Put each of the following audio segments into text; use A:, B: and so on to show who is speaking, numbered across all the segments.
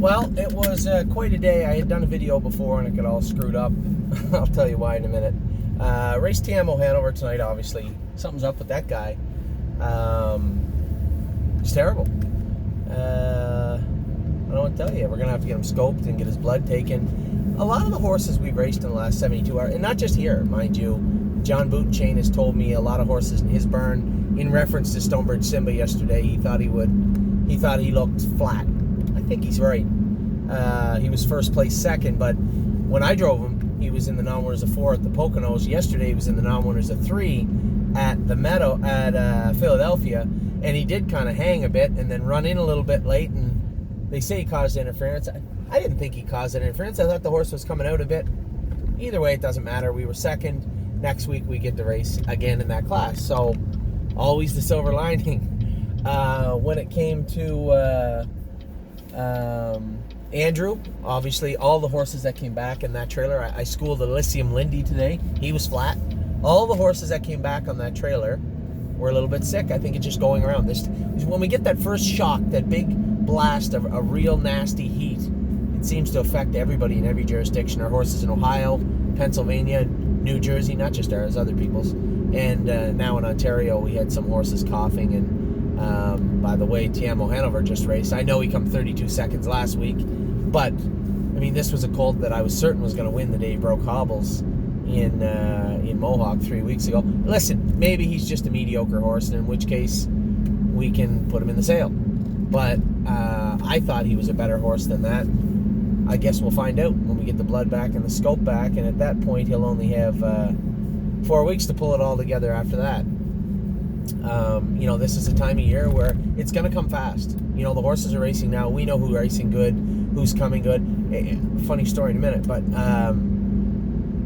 A: Well, it was quite a day. I had done a video before and it got all screwed up. I'll tell you why in a minute. Race TMO Hanover tonight, obviously. Something's up with that guy. He's terrible. I don't know what to tell you. We're going to have to get him scoped and get his blood taken. A lot of the horses we've raced in the last 72 hours, and not just here, mind you. John Bootenchain has told me a lot of horses in his burn, in reference to Stonebridge Simba yesterday, he thought he looked flat. I think he's right. He was first place second, but when I drove him, he was in the non-winners of 4 at the Poconos. Yesterday, he was in the non-winners of 3 at the Meadow at Philadelphia, and he did kind of hang a bit and then run in a little bit late, and they say he caused interference. I didn't think he caused interference. I thought the horse was coming out a bit. Either way, it doesn't matter. We were second. Next week, we get to race again in that class, so always the silver lining. When it came to Andrew, obviously all the horses that came back in that trailer, I schooled Elysium Lindy today. He was flat. All the horses that came back on that trailer were a little bit sick. I think it's just going around. When we get that first shock, that big blast of a real nasty heat, it seems to affect everybody in every jurisdiction. Our horses in Ohio, Pennsylvania, New Jersey, not just ours, other people's. And now in Ontario, we had some horses coughing. And by the way, TMO Hanover just raced. I know he come 32 seconds last week, but I mean, this was a colt that I was certain was going to win the day he broke hobbles in Mohawk 3 weeks ago. Listen, maybe he's just a mediocre horse, and in which case we can put him in the sale. But I thought he was a better horse than that. I guess we'll find out when we get the blood back and the scope back, and at that point he'll only have 4 weeks to pull it all together after that. This is a time of year where it's going to come fast. The horses are racing now. We know who's racing good, who's coming good. Funny story in a minute, but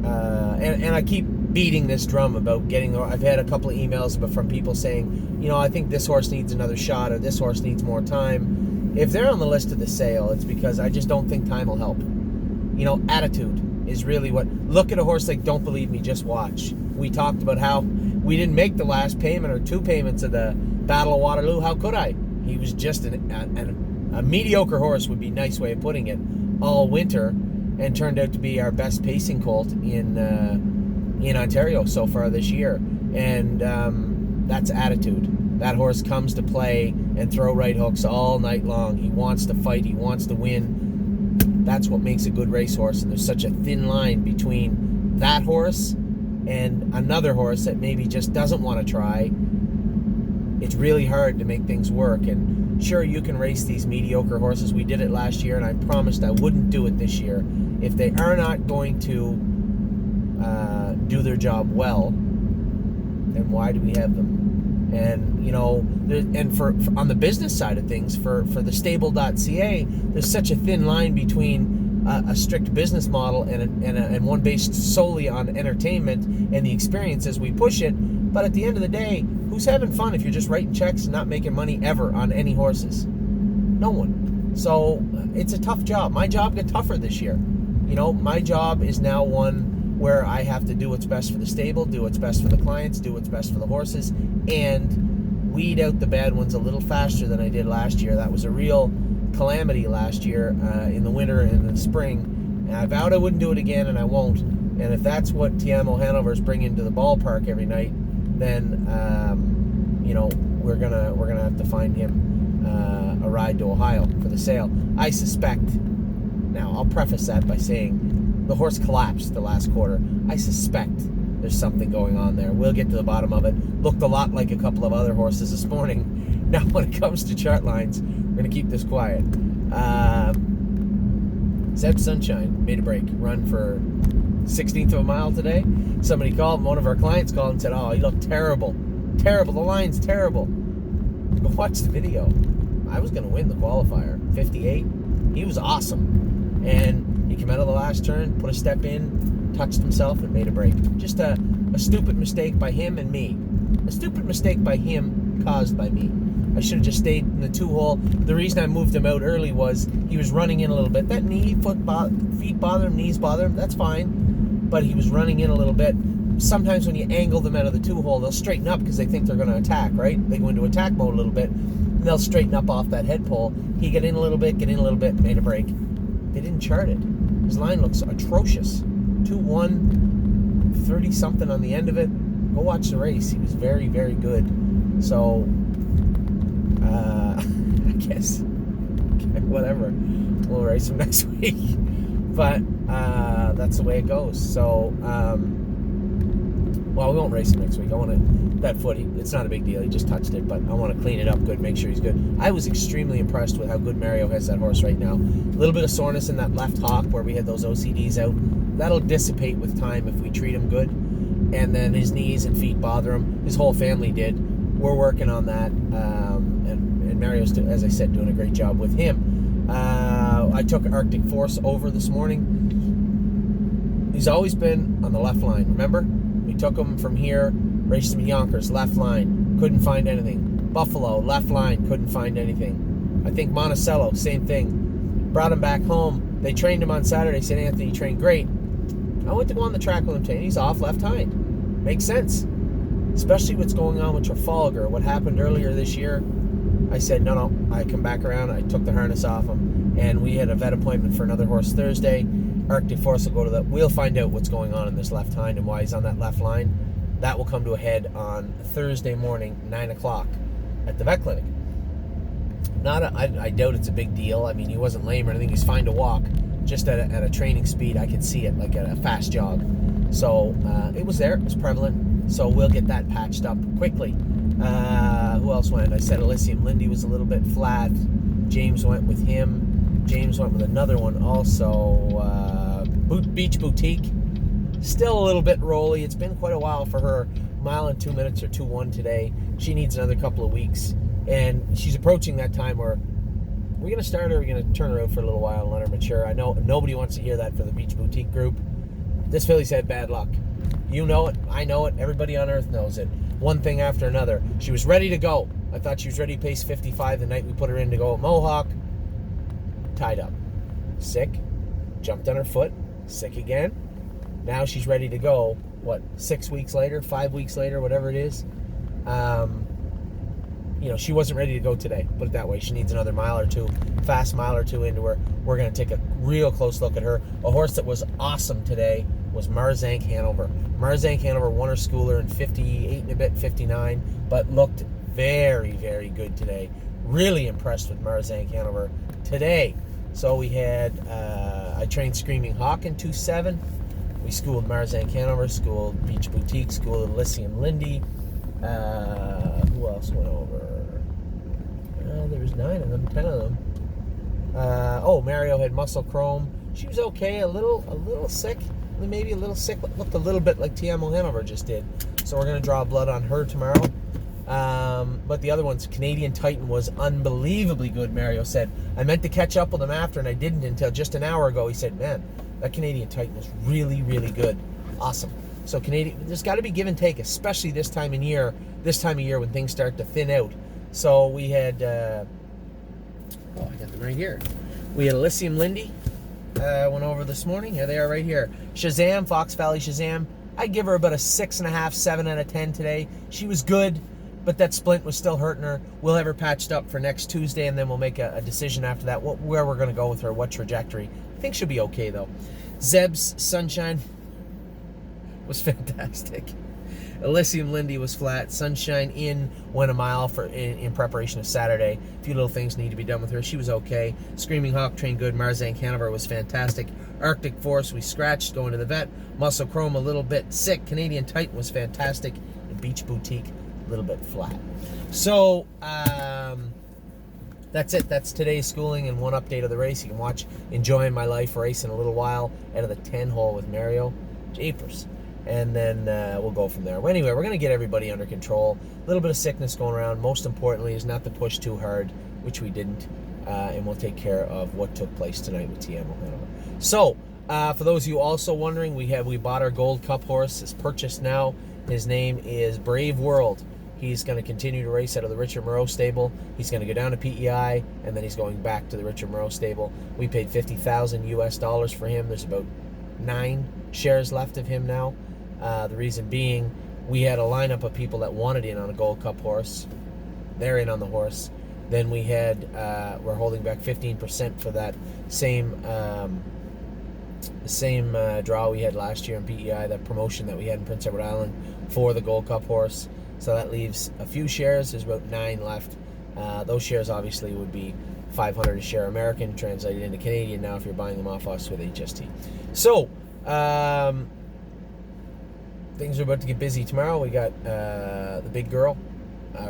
A: and I keep beating this drum about getting. I've had a couple of emails from people saying, I think this horse needs another shot, or this horse needs more time. If they're on the list of the sale, it's because I just don't think time will help. Attitude is really what. Look at a horse like Don't Believe Me, Just Watch. We talked about how we didn't make the last payment or 2 payments of the Battle of Waterloo. How could I? He was just a mediocre horse, would be a nice way of putting it, all winter, and turned out to be our best pacing colt in Ontario so far this year. And that's attitude. That horse comes to play and throw right hooks all night long. He wants to fight. He wants to win. That's what makes a good racehorse. And there's such a thin line between that horse and another horse that maybe just doesn't want to try. It's really hard to make things work. And sure, you can race these mediocre horses. We did it last year, and I promised I wouldn't do it this year. If they are not going to do their job well, then why do we have them? And for on the business side of things, for the stable.ca, there's such a thin line between a strict business model and one based solely on entertainment and the experiences we push it. But at the end of the day, who's having fun if you're just writing checks and not making money ever on any horses? No one. So it's a tough job. My job got tougher this year. My job is now one where I have to do what's best for the stable, do what's best for the clients, do what's best for the horses, and weed out the bad ones a little faster than I did last year. That was a real calamity last year in the winter and in the spring. And I vowed I wouldn't do it again, and I won't. And if that's what TMO Hanover's bringing to the ballpark every night, then we're gonna have to find him a ride to Ohio for the sale. I suspect. Now I'll preface that by saying the horse collapsed the last quarter. I suspect there's something going on there. We'll get to the bottom of it. Looked a lot like a couple of other horses this morning. Now, when it comes to chart lines, we're going to keep this quiet. Zeb Sunshine made a break. Run for 16th of a mile today. Somebody called, one of our clients called and said, "Oh, he looked terrible. Terrible. The line's terrible." But watch the video. I was going to win the qualifier. 58. He was awesome. And he came out of the last turn, put a step in, touched himself, and made a break. Just a stupid mistake by him and me. A stupid mistake by him caused by me. I should have just stayed in the 2-hole. The reason I moved him out early was he was running in a little bit. That feet bother him, knees bother him, that's fine. But he was running in a little bit. Sometimes when you angle them out of the 2-hole, they'll straighten up because they think they're going to attack, right? They go into attack mode a little bit. and they'll straighten up off that head pole. He get in a little bit, made a break. They didn't chart it. His line looks atrocious. 2-1, 30-something on the end of it. Go watch the race. He was very, very good. So, I guess, whatever. We'll race him next week. But that's the way it goes. So, well, we won't race him next week. I want to, that foot, it's not a big deal. He just touched it, but I want to clean it up good, make sure he's good. I was extremely impressed with how good Mario has that horse right now. A little bit of soreness in that left hock where we had those OCDs out. That'll dissipate with time if we treat him good. And then his knees and feet bother him. His whole family did. We're working on that. And Mario's, as I said, doing a great job with him. I took Arctic Force over this morning. He's always been on the left line, remember? We took him from here, raced him in Yonkers, left line, couldn't find anything. Buffalo, left line, couldn't find anything. I think Monticello, same thing. Brought him back home. They trained him on Saturday. St. Anthony trained great. I went to go on the track with him today. He's off left hind. Makes sense. Especially what's going on with Trafalgar. What happened earlier this year. I said, no. I come back around. I took the harness off him. And we had a vet appointment for another horse Thursday. Arctic Force will go to that. We'll find out what's going on in this left hind and why he's on that left line. That will come to a head on Thursday morning, 9 o'clock at the vet clinic. I doubt it's a big deal. I mean, he wasn't lame or anything. He's fine to walk. Just at a training speed, I could see it, like at a fast jog. So it was there. It was prevalent. So we'll get that patched up quickly. Who else went? I said Elysium Lindy was a little bit flat. James went with him. James went with another one also. Beach Boutique. Still a little bit rolly. It's been quite a while for her. Mile and 2 minutes or 2-1 today. She needs another couple of weeks. And she's approaching that time where we're going to start her, we're going to turn her out for a little while and let her mature. I know nobody wants to hear that for the Beach Boutique group. This filly's had bad luck. You know it. I know it. Everybody on earth knows it. One thing after another. She was ready to go. I thought she was ready to pace 55 the night we put her in to go at Mohawk. Tied up. Sick. Jumped on her foot. Sick again. Now she's ready to go. 6 weeks later? 5 weeks later? Whatever it is. She wasn't ready to go today. Put it that way. She needs another mile or two. Fast mile or two into her. We're going to take a real close look at her. A horse that was awesome today was Marzank Hanover. Marzank Hanover won her schooler in 58 and a bit, 59, but looked very, very good today. Really impressed with Marzank Hanover today. So we had, I trained Screaming Hawk in 2.7. We schooled Marzank Hanover, schooled Beach Boutique, schooled Elysium Lindy. Who else went over? There was 9 of them, 10 of them. Mario had Muscle Chrome. She was okay, a little sick. Maybe a little sick, looked a little bit like TMO Hanover just did. So we're going to draw blood on her tomorrow. But the other ones, Canadian Titan was unbelievably good, Mario said. I meant to catch up with him after, and I didn't until just an hour ago. He said, man, that Canadian Titan was really, really good. Awesome. So there's got to be give and take, especially this time of year when things start to thin out. So we had, I got them right here. We had Elysium Lindy, went over this morning. Here they are right here. Shazam, Fox Valley Shazam. I'd give her about a 6.5, 7 out of 10 today. She was good, but that splint was still hurting her. We'll have her patched up for next Tuesday, and then we'll make a decision after that, where we're going to go with her, what trajectory. I think she'll be okay, though. Zeb's Sunshine was fantastic. Elysium Lindy was flat. Sunshine went a mile in preparation of Saturday. A few little things need to be done with her. She was okay. Screaming Hawk trained good. Marzank Hanover was fantastic. Arctic Force we scratched going to the vet. Muscle Chrome a little bit sick. Canadian Titan was fantastic. And Beach Boutique a little bit flat. So that's it. That's today's schooling and one update of the race. You can watch Enjoying My Life race in a little while out of the 10 hole with Mario. Japers. And then we'll go from there. Well, anyway, we're going to get everybody under control. A little bit of sickness going around. Most importantly is not to push too hard, which we didn't. And we'll take care of what took place tonight with TMO Hanover. So, for those of you also wondering, we bought our Gold Cup horse. It's purchased now. His name is Brave World. He's going to continue to race out of the Richard Moreau stable. He's going to go down to PEI, and then he's going back to the Richard Moreau stable. We paid $50,000 US for him. There's about 9 shares left of him now. The reason being, we had a lineup of people that wanted in on a Gold Cup horse. They're in on the horse. Then we had we're holding back 15% for that same draw we had last year in PEI, that promotion that we had in Prince Edward Island for the Gold Cup horse. So that leaves a few shares. There's about 9 left. Those shares obviously would be $500 a share American, translated into Canadian now if you're buying them off us with HST. So things are about to get busy tomorrow. We got the big girl,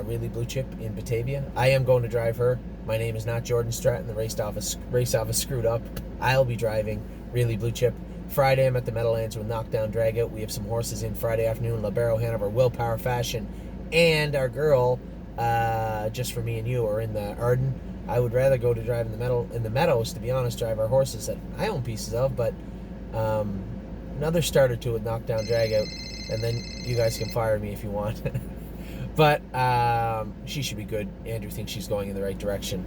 A: Really Blue Chip in Batavia. I am going to drive her. My name is not Jordan Stratton. The race office screwed up. I'll be driving Really Blue Chip. Friday, I'm at the Meadowlands with Knockdown Dragout. We have some horses in Friday afternoon. Libero, Hanover, Willpower Fashion, and our girl, just for me and you, are in the Arden. I would rather go to drive in the meadows, to be honest, drive our horses that I own pieces of, but another start or two with Knockdown Dragout, and then you guys can fire me if you want. But she should be good. Andrew thinks she's going in the right direction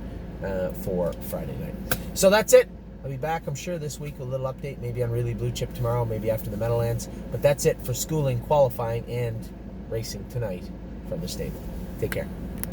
A: for Friday night. So that's it. I'll be back, I'm sure, this week with a little update, maybe on Really Blue Chip tomorrow, maybe after the Meadowlands. But that's it for schooling, qualifying, and racing tonight from the stable. Take care.